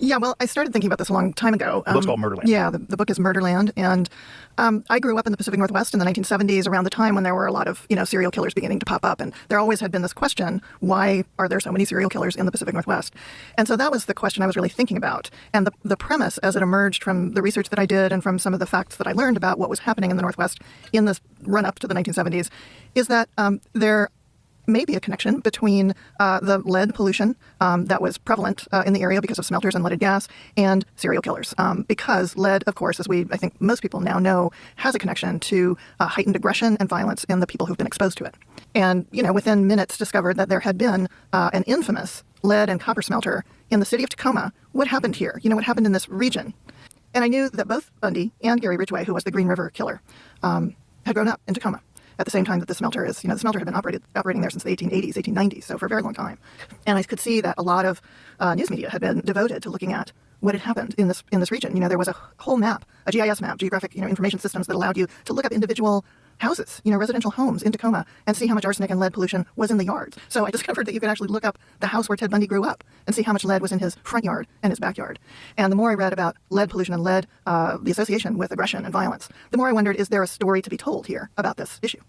Yeah, well, I started thinking about this a long time ago. The book's called Murderland. Yeah, the book is Murderland, and I grew up in the Pacific Northwest in the 1970s, around the time when there were a lot of serial killers beginning to pop up, and there always had been this question: why are there so many serial killers in the Pacific Northwest? And so that was the question I was really thinking about. And the premise, as it emerged from the research that I did and from some of the facts that I learned about what was happening in the Northwest in this run-up to the 1970s, is that there may be a connection between the lead pollution that was prevalent in the area because of smelters and leaded gas and serial killers. Because lead, of course, as I think most people now know, has a connection to heightened aggression and violence in the people who've been exposed to it. And, within minutes discovered that there had been an infamous lead and copper smelter in the city of Tacoma. What happened here? What happened in this region? And I knew that both Bundy and Gary Ridgway, who was the Green River killer, had grown up in Tacoma at the same time that the smelter is, the smelter had been operating there since the 1880s, 1890s, so for a very long time. And I could see that a lot of news media had been devoted to looking at what had happened in this region. There was a whole map, a GIS map, geographic information systems that allowed you to look up individual houses, residential homes in Tacoma and see how much arsenic and lead pollution was in the yards. So I discovered that you could actually look up the house where Ted Bundy grew up and see how much lead was in his front yard and his backyard. And the more I read about lead pollution and lead, the association with aggression and violence, the more I wondered, is there a story to be told here about this issue?